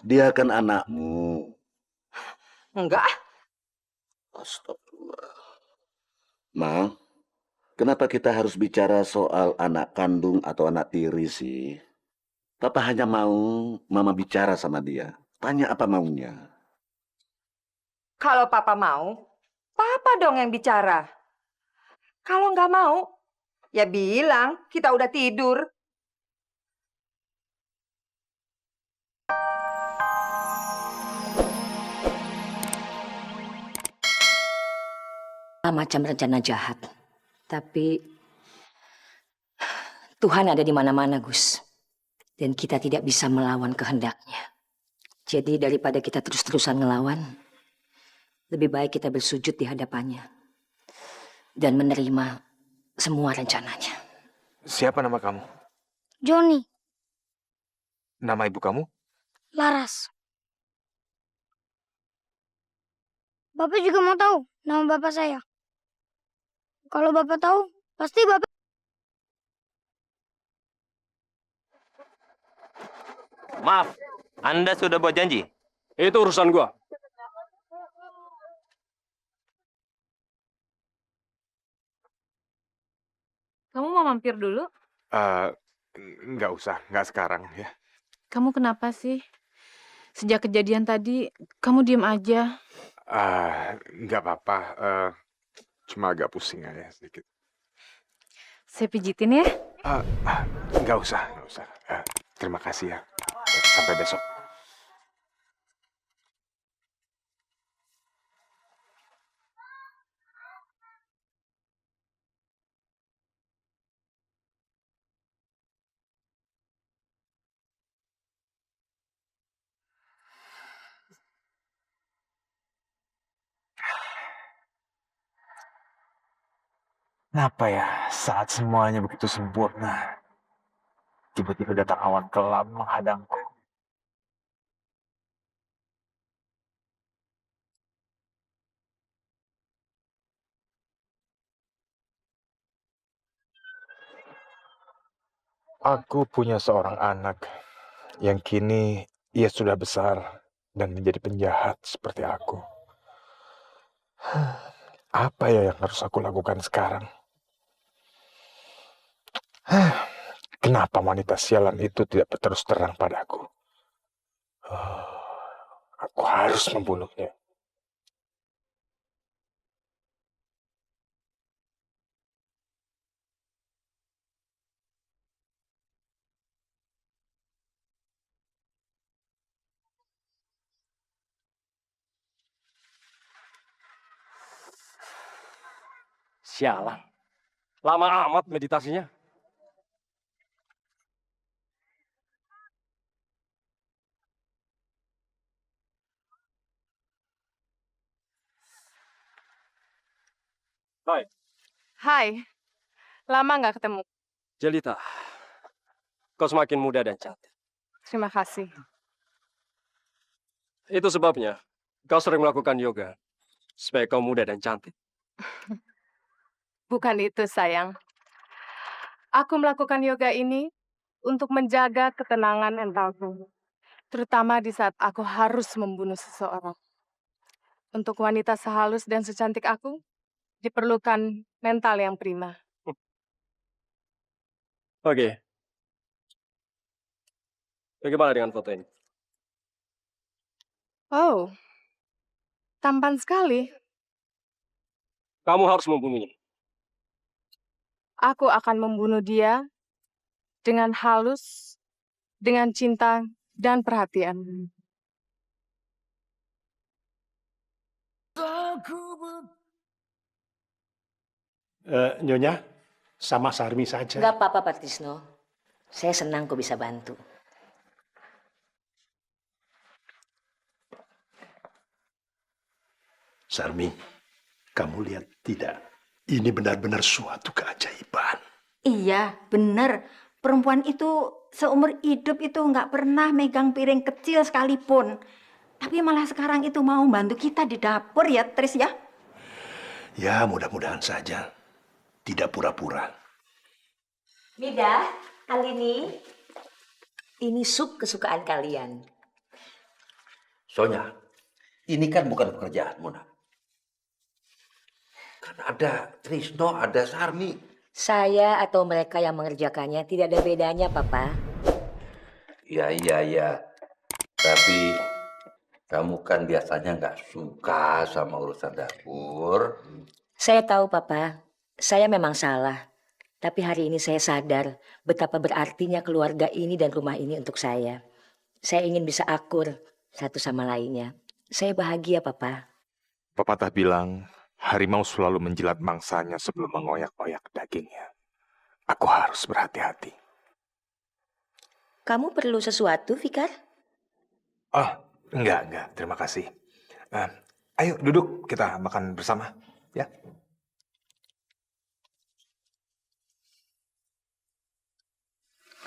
Dia kan anakmu. Enggak. Astagfirullah. Ma, kenapa kita harus bicara soal anak kandung atau anak tiri sih? Papa hanya mau Mama bicara sama dia. Tanya apa maunya. Kalau papa mau, papa dong yang bicara. Kalau nggak mau, ya bilang kita udah tidur. Macam rencana jahat. Tapi Tuhan ada di mana-mana, Gus. Dan kita tidak bisa melawan kehendaknya. Jadi daripada kita terus-terusan ngelawan, lebih baik kita bersujud di hadapannya. Dan menerima semua rencananya. Siapa nama kamu? Joni, Nama ibu kamu? Laras. Bapak juga mau tahu nama bapak saya? Kalau bapak tahu, pasti bapak... Maaf, Anda sudah buat janji? Itu urusan gua. Kamu mau mampir dulu? Eh, nggak usah, nggak sekarang ya. Kamu kenapa sih? Sejak kejadian tadi, kamu diem aja. Nggak apa-apa. Cuma agak pusing aja sedikit. Saya pijitin ya. Nggak usah, nggak usah. Terima kasih ya. Sampai besok. Kenapa ya saat semuanya begitu sempurna, tiba-tiba datang awan kelam menghadangku? Aku punya seorang anak yang kini ia sudah besar dan menjadi penjahat seperti aku. Apa ya yang harus aku lakukan sekarang? Kenapa wanita sialan itu tidak berterus terang padaku? Aku harus membunuhnya. Sialan. Lama amat meditasinya. Hai, Hai, lama nggak ketemu. Jelita. Kau semakin muda dan cantik. Terima kasih. Itu sebabnya kau sering melakukan yoga. Supaya kau muda dan cantik. Bukan itu, sayang. Aku melakukan yoga ini untuk menjaga ketenangan mentalku. Terutama di saat aku harus membunuh seseorang. Untuk wanita sehalus dan secantik aku, diperlukan mental yang prima. Oke. Bagaimana dengan foto ini? Oh, tampan sekali. Kamu harus membunuhnya. Aku akan membunuh dia dengan halus, dengan cinta dan perhatian. Nyonya, sama Sarmi saja. Nggak apa-apa, Pak Tisno. Saya senang kok bisa bantu. Sarmi, kamu lihat tidak? Ini benar-benar suatu keajaiban. Iya, bener. Perempuan itu seumur hidup itu nggak pernah megang piring kecil sekalipun. Tapi malah sekarang itu mau bantu kita di dapur ya, Tris ya? Ya, mudah-mudahan saja. Tidak pura-pura. Mida, kali ini sup kesukaan kalian. Sonya, ini kan bukan pekerjaanmu, nak. Kan ada Trisno, ada Sarmi. Saya atau mereka yang mengerjakannya tidak ada bedanya, Papa. Iya. Tapi kamu kan biasanya nggak suka sama urusan dapur. Saya tahu, Papa. Saya memang salah. Tapi hari ini saya sadar betapa berartinya keluarga ini dan rumah ini untuk saya. Saya ingin bisa akur satu sama lainnya. Saya bahagia, Papa. Pepatah bilang, harimau selalu menjilat mangsanya sebelum mengoyak-oyak dagingnya. Aku harus berhati-hati. Kamu perlu sesuatu, Fikar? Oh, enggak. Terima kasih. Ayo duduk, kita makan bersama, ya.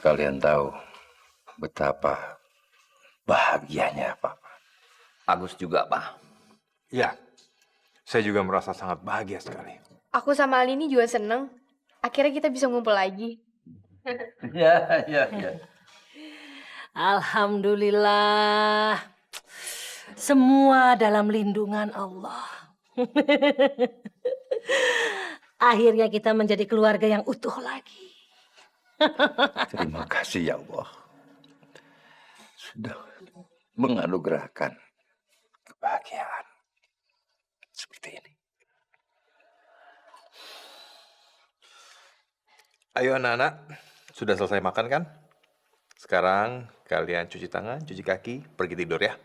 Kalian tahu betapa bahagianya Pak. Agus juga, Pak. Ya, saya juga merasa sangat bahagia sekali. Aku sama Alini juga seneng. Akhirnya kita bisa ngumpul lagi. Ya. Alhamdulillah. Semua dalam lindungan Allah. Akhirnya kita menjadi keluarga yang utuh lagi. Terima kasih ya Allah. Sudah menganugerahkan kebahagiaan seperti ini. Ayo anak-anak, sudah selesai makan kan? Sekarang kalian cuci tangan, cuci kaki, pergi tidur ya.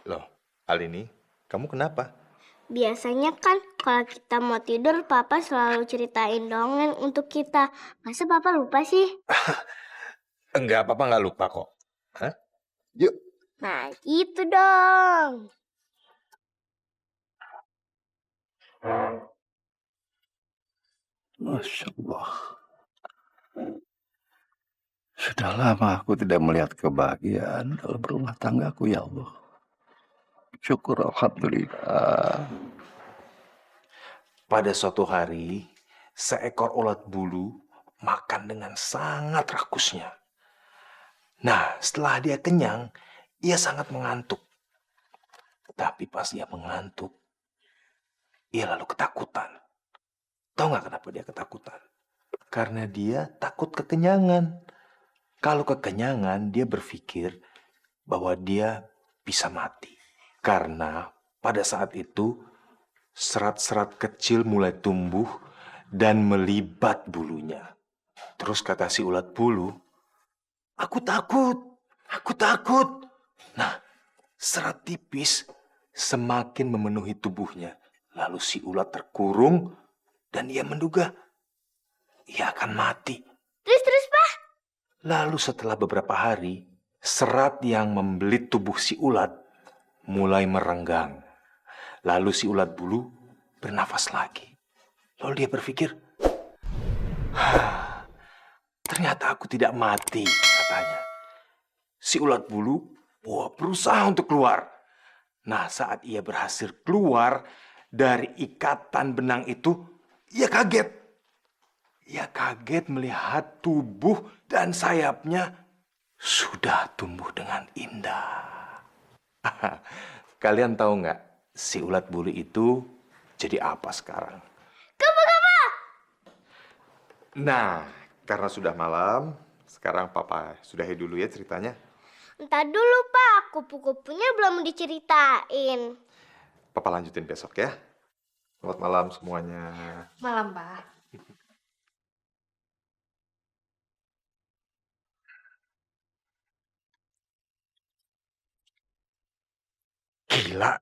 Loh, Alini, kamu kenapa? Biasanya kan kalau kita mau tidur, Papa selalu ceritain dongeng untuk kita. Masa Papa lupa sih? Enggak, Papa nggak lupa kok. Hah? Yuk. Nah, gitu dong. Masya Allah. Sudah lama aku tidak melihat kebahagiaan dalam rumah tanggaku ya Allah. Syukur Alhamdulillah. Pada suatu hari, seekor ulat bulu makan dengan sangat rakusnya. Nah, setelah dia kenyang, ia sangat mengantuk. Tapi pas ia mengantuk, ia lalu ketakutan. Tahu nggak kenapa dia ketakutan? Karena dia takut kekenyangan. Kalau kekenyangan, dia berpikir bahwa dia bisa mati. Karena pada saat itu, serat-serat kecil mulai tumbuh dan melibat bulunya. Terus kata si ulat bulu, aku takut. Nah, serat tipis semakin memenuhi tubuhnya. Lalu si ulat terkurung dan ia menduga ia akan mati. Terus, Pak? Lalu setelah beberapa hari, serat yang membelit tubuh si ulat mulai merenggang. Lalu si ulat bulu bernafas lagi. Lalu dia berpikir, ternyata aku tidak mati, katanya. Si ulat bulu berusaha untuk keluar. Nah, saat ia berhasil keluar dari ikatan benang itu, ia kaget. Ia kaget melihat tubuh dan sayapnya sudah tumbuh dengan indah. Kalian tahu nggak si ulat bulu itu jadi apa sekarang? Kapa! Nah, karena sudah malam, sekarang Papa sudahi dulu ya ceritanya. Entar dulu, Pak. Kupu-kupunya belum diceritain. Papa lanjutin besok ya. Selamat malam semuanya. Malam, Pak. Gila,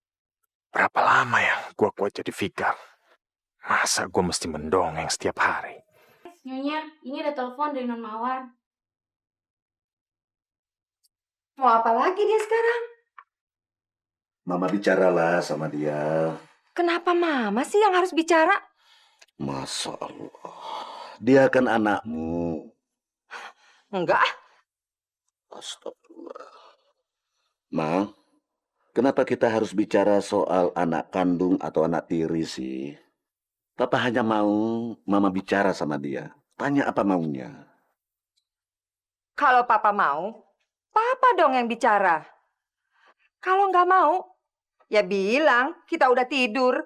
berapa lama ya gua kuat jadi Fikar? Masa gua mesti mendongeng setiap hari? Nyonya, ini ada telepon dari Non Mawar. Mau apa lagi dia sekarang? Mama bicaralah sama dia. Kenapa Mama sih yang harus bicara? Masya Allah. Dia kan anakmu. Enggak. Astagfirullah. Ma, kenapa kita harus bicara soal anak kandung atau anak tiri sih? Papa hanya mau Mama bicara sama dia. Tanya apa maunya. Kalau Papa mau, Papa dong yang bicara. Kalau nggak mau, ya bilang kita udah tidur.